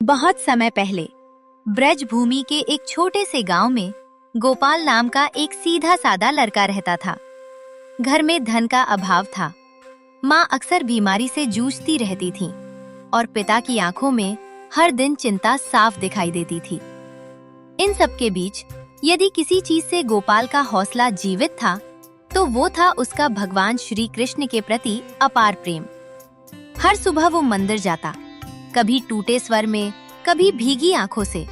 बहुत समय पहले ब्रज भूमि के एक छोटे से गांव में गोपाल नाम का एक सीधा सादा लड़का रहता था। घर में धन का अभाव था। माँ अक्सर बीमारी से जूझती रहती थी और पिता की आंखों में हर दिन चिंता साफ दिखाई देती थी। इन सब के बीच यदि किसी चीज से गोपाल का हौसला जीवित था तो वो था उसका भगवान श्री कृष्ण के प्रति अपार प्रेम। हर सुबह वो मंदिर जाता, कभी टूटे स्वर में, कभी भीगी आंखों से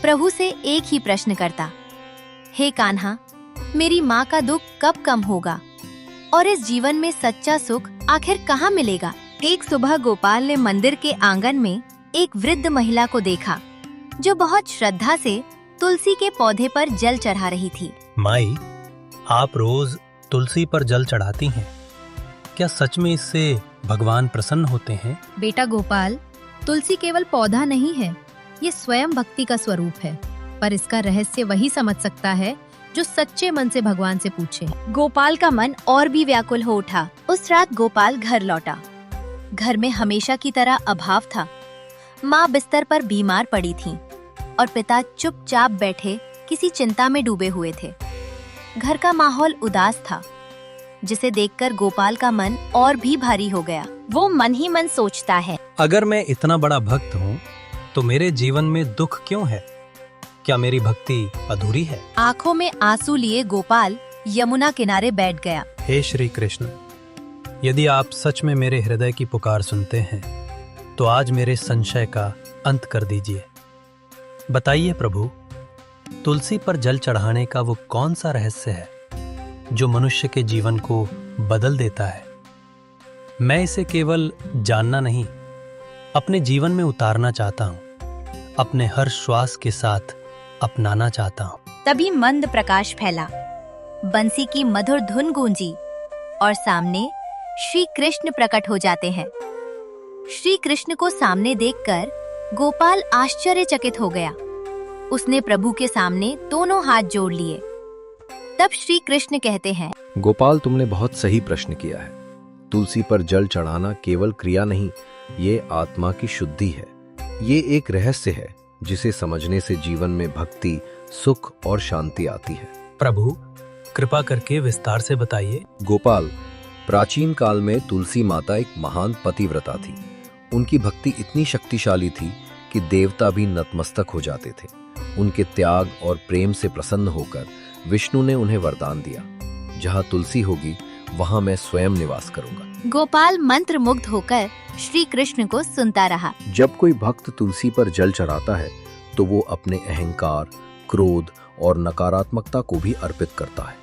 प्रभु से एक ही प्रश्न करता, हे कान्हा, मेरी माँ का दुख कब कम होगा और इस जीवन में सच्चा सुख आखिर कहाँ मिलेगा। एक सुबह गोपाल ने मंदिर के आंगन में एक वृद्ध महिला को देखा जो बहुत श्रद्धा से तुलसी के पौधे पर जल चढ़ा रही थी। माई, आप रोज तुलसी पर जल चढ़ाती हैं, क्या सच में इससे भगवान प्रसन्न होते हैं? बेटा गोपाल, तुलसी केवल पौधा नहीं है, ये स्वयं भक्ति का स्वरूप है। पर इसका रहस्य वही समझ सकता है जो सच्चे मन से भगवान से पूछे। गोपाल का मन और भी व्याकुल हो उठा। उस रात गोपाल घर लौटा। घर में हमेशा की तरह अभाव था। माँ बिस्तर पर बीमार पड़ी थी और पिता चुपचाप बैठे किसी चिंता में डूबे हुए थे। घर का माहौल उदास था, जिसे देखकर गोपाल का मन और भी भारी हो गया। वो मन ही मन सोचता है, अगर मैं इतना बड़ा भक्त हूँ तो मेरे जीवन में दुख क्यों है? क्या मेरी भक्ति अधूरी है? आंखों में आंसू लिए गोपाल यमुना किनारे बैठ गया। हे श्री कृष्ण, यदि आप सच में मेरे हृदय की पुकार सुनते हैं तो आज मेरे संशय का अंत कर दीजिए। बताइए प्रभु, तुलसी पर जल चढ़ाने का वो कौन सा रहस्य है जो मनुष्य के जीवन को बदल देता है? मैं इसे केवल जानना नहीं, अपने जीवन में उतारना चाहता हूँ, अपने हर श्वास के साथ अपनाना चाहता हूँ। तभी मंद प्रकाश फैला, बंसी की मधुर धुन गूंजी और सामने श्री कृष्ण प्रकट हो जाते हैं। श्री कृष्ण को सामने देखकर गोपाल आश्चर्यचकित हो गया। उसने प्रभु के सामने दोनों हाथ जोड़ लिए। तब श्री कृष्ण कहते हैं, गोपाल, तुमने बहुत सही प्रश्न किया है। तुलसी पर जल चढ़ाना केवल क्रिया नहीं, ये आत्मा की शुद्धि है। ये एक रहस्य है जिसे समझने से जीवन में भक्ति, सुख और शांति आती है। प्रभु, कृपा करके विस्तार से बताइए। गोपाल, प्राचीन काल में तुलसी माता एक महान पतिव्रता थी। उनकी भक्ति इतनी शक्तिशाली थी कि देवता भी नतमस्तक हो जाते थे। उनके त्याग और प्रेम से प्रसन्न होकर विष्णु ने उन्हें वरदान दिया, जहाँ तुलसी होगी वहाँ मैं स्वयं निवास करूंगा। गोपाल मंत्र मुग्ध होकर श्री कृष्ण को सुनता रहा। जब कोई भक्त तुलसी पर जल चढ़ाता है तो वो अपने अहंकार, क्रोध और नकारात्मकता को भी अर्पित करता है।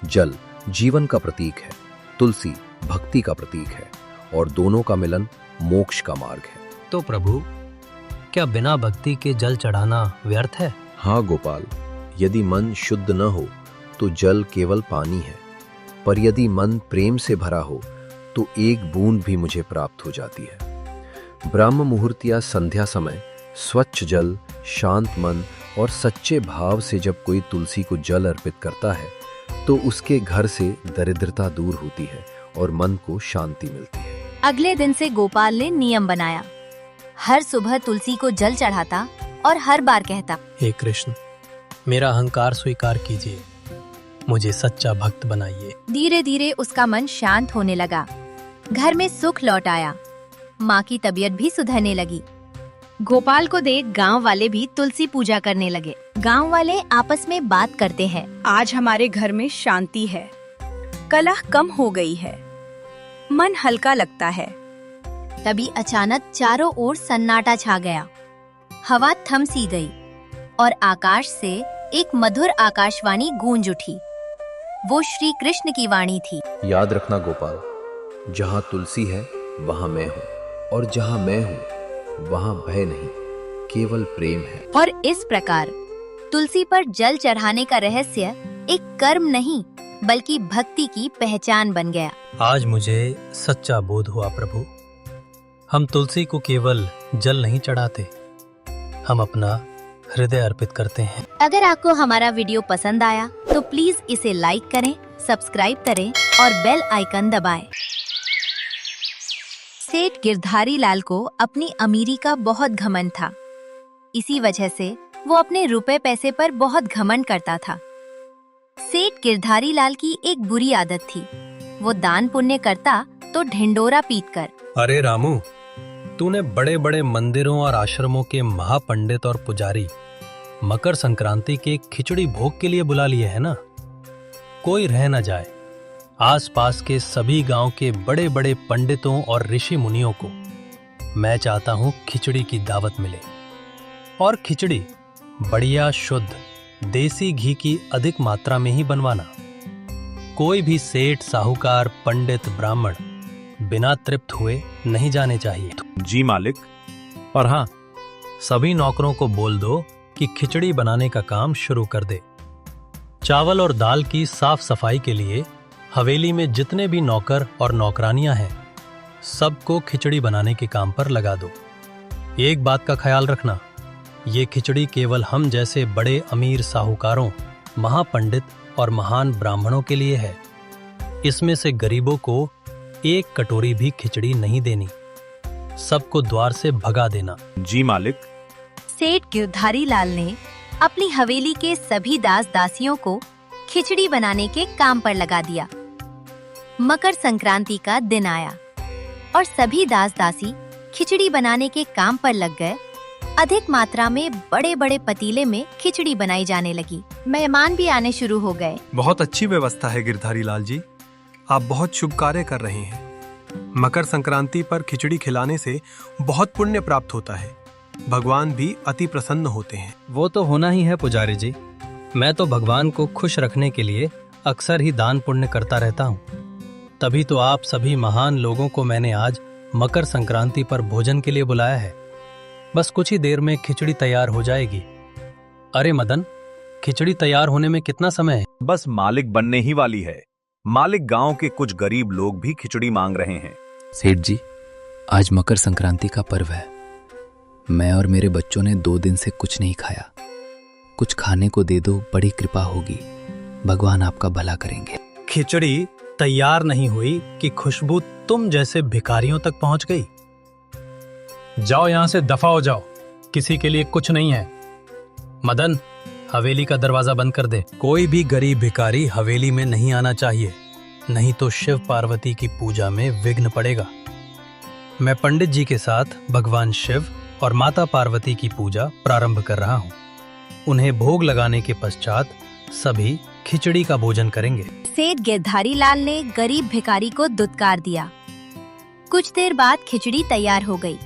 जल जीवन का प्रतीक है, तुलसी भक्ति का प्रतीक है और दोनों का मिलन मोक्ष का मार्ग है। तो प्रभु, क्या बिना भक्ति के जल चढ़ाना व्यर्थ है? हाँ गोपाल, यदि मन शुद्ध न हो तो जल केवल पानी है, पर यदि मन प्रेम से भरा हो तो एक बूंद भी मुझे प्राप्त हो जाती है। ब्रह्म मुहूर्त या संध्या समय स्वच्छ जल, शांत मन और सच्चे भाव से जब कोई तुलसी को जल अर्पित करता है तो उसके घर से दरिद्रता दूर होती है और मन को शांति मिलती है। अगले दिन से गोपाल ने नियम बनाया। हर सुबह तुलसी को जल चढ़ाता और हर बार कहता, हे कृष्ण, मेरा अहंकार स्वीकार कीजिए, मुझे सच्चा भक्त बनाइए। धीरे धीरे उसका मन शांत होने लगा। घर में सुख लौट आया। माँ की तबीयत भी सुधरने लगी। गोपाल को देख गांव वाले भी तुलसी पूजा करने लगे। गांव वाले आपस में बात करते हैं, आज हमारे घर में शांति है, कलह कम हो गई है, मन हल्का लगता है। तभी अचानक चारों ओर सन्नाटा छा गया। हवा थम सी गई और आकाश से एक मधुर आकाशवाणी गूंज उठी। वो श्री कृष्ण की वाणी थी। याद रखना गोपाल, जहाँ तुलसी है वहाँ मैं हूँ और जहाँ मैं हूँ वहाँ भय नहीं, केवल प्रेम है। और इस प्रकार तुलसी पर जल चढ़ाने का रहस्य एक कर्म नहीं बल्कि भक्ति की पहचान बन गया। आज मुझे सच्चा बोध हुआ प्रभु, हम तुलसी को केवल जल नहीं चढ़ाते, हम अपना हृदय अर्पित करते हैं। अगर आपको हमारा वीडियो पसंद आया तो प्लीज इसे लाइक करें, सब्सक्राइब करें और बेल आइकन दबाएं। सेठ गिरधारी लाल को अपनी अमीरी का बहुत घमंड था। इसी वजह से वो अपने रुपए पैसे पर बहुत घमंड करता था। सेठ गिरधारी लाल की एक बुरी आदत थी। वो दान पुण्य करता तो ढिंडोरा पीटकर। अरे रामू, तूने बड़े बड़े मंदिरों और आश्रमों के महापंडित और पुजारी मकर संक्रांति के खिचड़ी भोग के लिए बुला लिए है ना? कोई रह न जाए। आसपास के सभी गांव के बड़े बड़े पंडितों और ऋषि मुनियों को मैं चाहता हूं खिचड़ी की दावत मिले। और खिचड़ी बढ़िया शुद्ध देसी घी की अधिक मात्रा में ही बनवाना। कोई भी सेठ, साहूकार, पंडित, ब्राह्मण बिना तृप्त हुए नहीं जाने चाहिए। जी मालिक। और हाँ, सभी नौकरों को बोल दो कि खिचड़ी बनाने का काम शुरू कर दे। चावल और दाल की साफ सफाई के लिए हवेली में जितने भी नौकर और नौकरानियां हैं, सबको खिचड़ी बनाने के काम पर लगा दो। एक बात का ख्याल रखना, ये खिचड़ी केवल हम जैसे बड़े अमीर साहूकारों, महापंडित और महान ब्राह्मणों के लिए है। इसमें से गरीबों को एक कटोरी भी खिचड़ी नहीं देनी। सबको द्वार से भगा देना। जी मालिक। सेठ गिरधारी लाल ने अपनी हवेली के सभी दास दासियों को खिचड़ी बनाने के काम पर लगा दिया। मकर संक्रांति का दिन आया और सभी दास दासी खिचड़ी बनाने के काम पर लग गए। अधिक मात्रा में बड़े बड़े पतीले में खिचड़ी बनाई जाने लगी। मेहमान भी आने शुरू हो गए। बहुत अच्छी व्यवस्था है गिरधारी लाल जी, आप बहुत शुभ कार्य कर रहे हैं। मकर संक्रांति पर खिचड़ी खिलाने से बहुत पुण्य प्राप्त होता है। भगवान भी अति प्रसन्न होते हैं। वो तो होना ही है पुजारी जी। मैं तो भगवान को खुश रखने के लिए अक्सर ही दान पुण्य करता रहता हूँ। तभी तो आप सभी महान लोगों को मैंने आज मकर संक्रांति पर भोजन के लिए बुलाया है। बस कुछ ही देर में खिचड़ी तैयार हो जाएगी। अरे मदन, खिचड़ी तैयार होने में कितना समय है? बस मालिक बनने ही वाली है। मालिक, गांव के कुछ गरीब लोग भी खिचड़ी मांग रहे हैं। सेठ जी, आज मकर संक्रांति का पर्व है। मैं और मेरे बच्चों ने 2 दिन से कुछ नहीं खाया। कुछ खाने को दे दो, बड़ी कृपा होगी। भगवान आपका भला करेंगे। खिचड़ी तैयार नहीं हुई कि खुशबू तुम जैसे भिखारियों तक पहुंच गई। जाओ यहां से दफा हो जाओ, किसी के लिए कुछ नहीं है। मदन, हवेली का दरवाजा बंद कर दे। कोई भी गरीब भिखारी हवेली में नहीं आना चाहिए, नहीं तो शिव पार्वती की पूजा में विघ्न पड़ेगा। मैं पंडित जी के साथ भगवान शिव और माता पार्वती की पूजा प्रारंभ कर रहा हूँ। उन्हें भोग लगाने के पश्चात सभी खिचड़ी का भोजन करेंगे। सेठ गिरधारी लाल ने गरीब भिखारी को दुत्कार दिया। कुछ देर बाद खिचड़ी तैयार हो गई।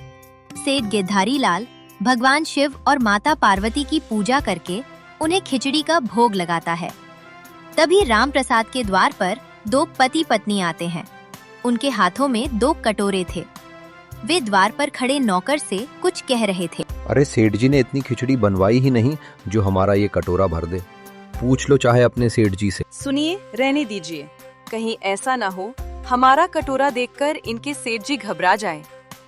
सेठ गिरधारी लाल भगवान शिव और माता पार्वती की पूजा करके उन्हें खिचड़ी का भोग लगाता है। तभी राम प्रसाद के द्वार पर 2 पति पत्नी आते हैं। उनके हाथों में 2 कटोरे थे। वे द्वार पर खड़े नौकर से कुछ कह रहे थे। अरे सेठ जी ने इतनी खिचड़ी बनवाई ही नहीं जो हमारा ये कटोरा भर दे। पूछ लो चाहे अपने सेठ जी से। सुनिए, रहने दीजिए। कहीं ऐसा ना हो हमारा कटोरा देखकर इनके सेठ जी घबरा जाएं,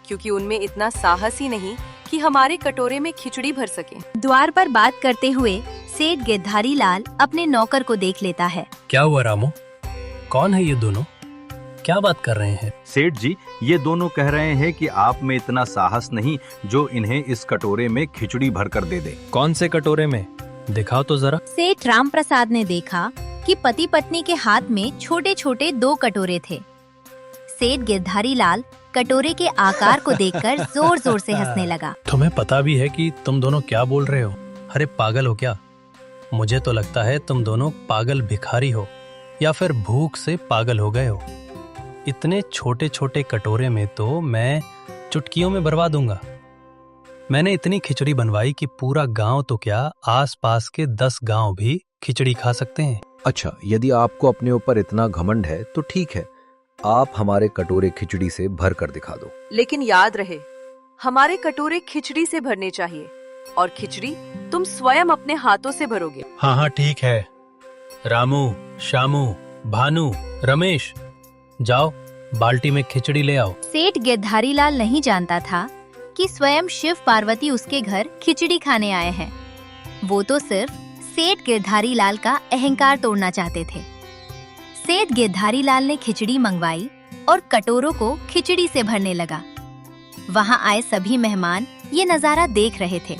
क्योंकि उनमें इतना साहस ही नहीं कि हमारे कटोरे में खिचड़ी भर सके। द्वार पर बात करते हुए सेठ गिरधारी लाल अपने नौकर को देख लेता है। क्या हुआ रामू? कौन है ये दोनों? क्या बात कर रहे हैं? सेठ जी, ये दोनों कह रहे हैं कि आप में इतना साहस नहीं जो इन्हें इस कटोरे में खिचड़ी भर कर दे दे। कौन से कटोरे में? दिखाओ तो जरा। सेठ राम प्रसाद ने देखा कि पति पत्नी के हाथ में छोटे छोटे 2 कटोरे थे। सेठ गिरधारी लाल कटोरे के आकार को देखकर जोर जोर से हंसने लगा। तुम्हें पता भी है कि तुम दोनों क्या बोल रहे हो? अरे पागल हो क्या? मुझे तो लगता है तुम दोनों पागल भिखारी हो या फिर भूख से पागल हो गए हो। इतने छोटे छोटे कटोरे में तो मैं चुटकियों में भरवा दूंगा। मैंने इतनी खिचड़ी बनवाई कि पूरा गांव तो क्या, आसपास के 10 गांव भी खिचड़ी खा सकते हैं। अच्छा, यदि आपको अपने ऊपर इतना घमंड है तो ठीक है, आप हमारे कटोरे खिचड़ी से भर कर दिखा दो। लेकिन याद रहे, हमारे कटोरे खिचड़ी से भरने चाहिए और खिचड़ी तुम स्वयं अपने हाथों से भरोगे। हाँ हाँ ठीक है। रामू, शामू, भानु, रमेश, जाओ बाल्टी में खिचड़ी ले आओ। सेठ गिरधारी लाल नहीं जानता था कि स्वयं शिव पार्वती उसके घर खिचड़ी खाने आए हैं। वो तो सिर्फ सेठ गिरधारी लाल का अहंकार तोड़ना चाहते थे। सेठ गिरधारी लाल ने खिचड़ी मंगवाई और कटोरों को खिचड़ी से भरने लगा। वहां आए सभी मेहमान ये नजारा देख रहे थे।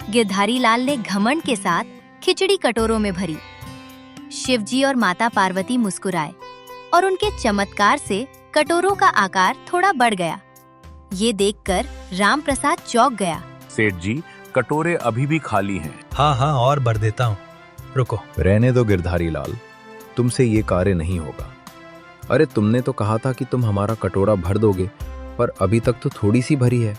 गिरधारी लाल ने घमंड के साथ खिचड़ी कटोरों में भरी। शिवजी और माता पार्वती मुस्कुराए और उनके चमत्कार से कटोरों का आकार थोड़ा बढ़ गया। ये देखकर राम प्रसाद चौंक गया। सेठ जी, कटोरे अभी भी खाली हैं। हाँ हाँ, और भर देता हूँ, रुको। रहने दो गिरधारी लाल, तुमसे ये कार्य नहीं होगा। अरे तुमने तो कहा था कि तुम हमारा कटोरा भर दोगे, पर अभी तक तो थोड़ी सी भरी है।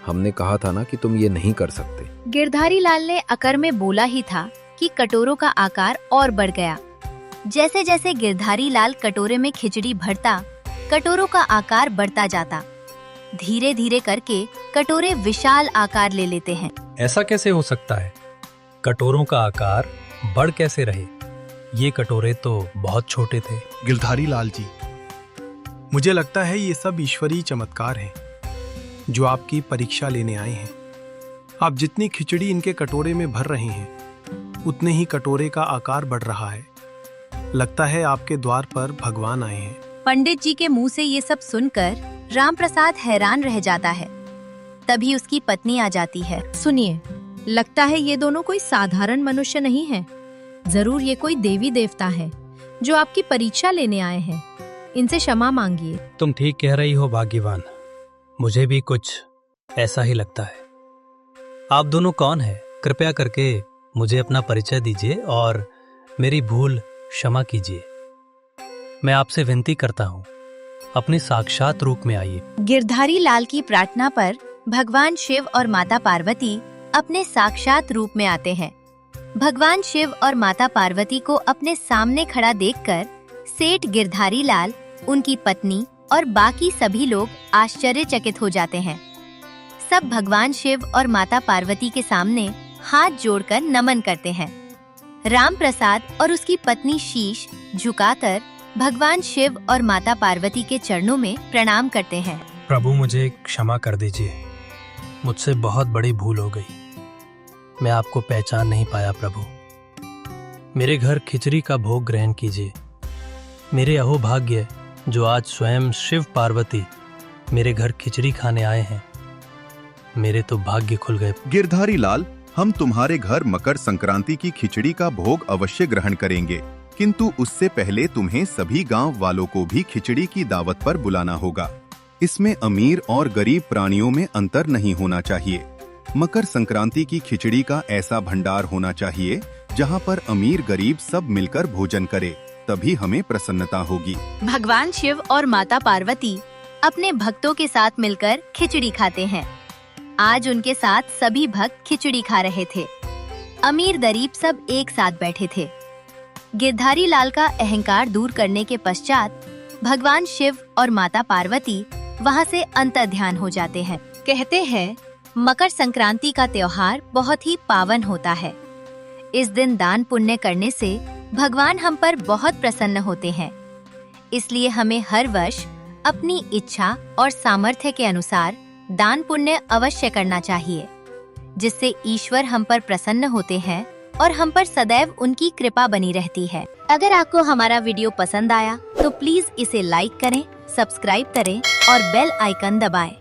हमने कहा था ना कि तुम ये नहीं कर सकते। गिरधारी लाल ने अकर में बोला ही था कि कटोरों का आकार और बढ़ गया। जैसे जैसे गिरधारी लाल कटोरे में खिचड़ी भरता, कटोरों का आकार बढ़ता जाता। धीरे धीरे करके कटोरे विशाल आकार ले लेते हैं। ऐसा कैसे हो सकता है? कटोरों का आकार बढ़ कैसे रहे? ये कटोरे तो बहुत छोटे थे। गिरधारी लाल जी, मुझे लगता है ये सब ईश्वरीय चमत्कार हैं जो आपकी परीक्षा लेने आए हैं। आप जितनी खिचड़ी इनके कटोरे में भर रहे हैं, उतने ही कटोरे का आकार बढ़ रहा है। लगता है आपके द्वार पर भगवान आए हैं। पंडित जी के मुंह से ये सब सुनकर राम प्रसाद हैरान रह जाता है। तभी उसकी पत्नी आ जाती है। सुनिए, लगता है ये दोनों कोई साधारण मनुष्य नहीं है। जरूर ये कोई देवी देवता है जो आपकी परीक्षा लेने आए हैं। इनसे क्षमा मांगिए। तुम ठीक कह रही हो भाग्यवान, मुझे भी कुछ ऐसा ही लगता है। आप दोनों कौन हैं? कृपया करके मुझे अपना परिचय दीजिए और मेरी भूल क्षमा कीजिए। मैं आपसे विनती करता हूँ, अपने साक्षात रूप में आइए। गिरधारी लाल की प्रार्थना पर भगवान शिव और माता पार्वती अपने साक्षात रूप में आते हैं। भगवान शिव और माता पार्वती को अपने सामने खड़ा देखकर सेठ गिरधारी लाल, उनकी पत्नी और बाकी सभी लोग आश्चर्यचकित हो जाते हैं। सब भगवान शिव और माता पार्वती के सामने हाथ जोड़कर नमन करते हैं। राम प्रसाद और उसकी पत्नी शीश झुकाकर भगवान शिव और माता पार्वती के चरणों में प्रणाम करते हैं। प्रभु, मुझे क्षमा कर दीजिए, मुझसे बहुत बड़ी भूल हो गई। मैं आपको पहचान नहीं पाया प्रभु। मेरे घर खिचड़ी का भोग ग्रहण कीजिए। मेरे अहोभाग्य जो आज स्वयं शिव पार्वती मेरे घर खिचड़ी खाने आए हैं। मेरे तो भाग्य खुल गए। गिरधारी लाल, हम तुम्हारे घर मकर संक्रांति की खिचड़ी का भोग अवश्य ग्रहण करेंगे, किंतु उससे पहले तुम्हें सभी गांव वालों को भी खिचड़ी की दावत पर बुलाना होगा। इसमें अमीर और गरीब प्राणियों में अंतर नहीं होना चाहिए। मकर संक्रांति की खिचड़ी का ऐसा भंडार होना चाहिए जहां पर अमीर गरीब सब मिलकर भोजन करे, तभी हमें प्रसन्नता होगी। भगवान शिव और माता पार्वती अपने भक्तों के साथ मिलकर खिचड़ी खाते हैं। आज उनके साथ सभी भक्त खिचड़ी खा रहे थे। अमीर गरीब सब एक साथ बैठे थे। गिरधारी लाल का अहंकार दूर करने के पश्चात भगवान शिव और माता पार्वती वहां से अंतर्ध्यान हो जाते हैं। कहते हैं, मकर संक्रांति का त्योहार बहुत ही पावन होता है। इस दिन दान पुण्य करने से भगवान हम पर बहुत प्रसन्न होते हैं। इसलिए हमें हर वर्ष अपनी इच्छा और सामर्थ्य के अनुसार दान पुण्य अवश्य करना चाहिए, जिससे ईश्वर हम पर प्रसन्न होते हैं और हम पर सदैव उनकी कृपा बनी रहती है। अगर आपको हमारा वीडियो पसंद आया तो प्लीज इसे लाइक करें, सब्सक्राइब करें और बेल आइकन दबाएं।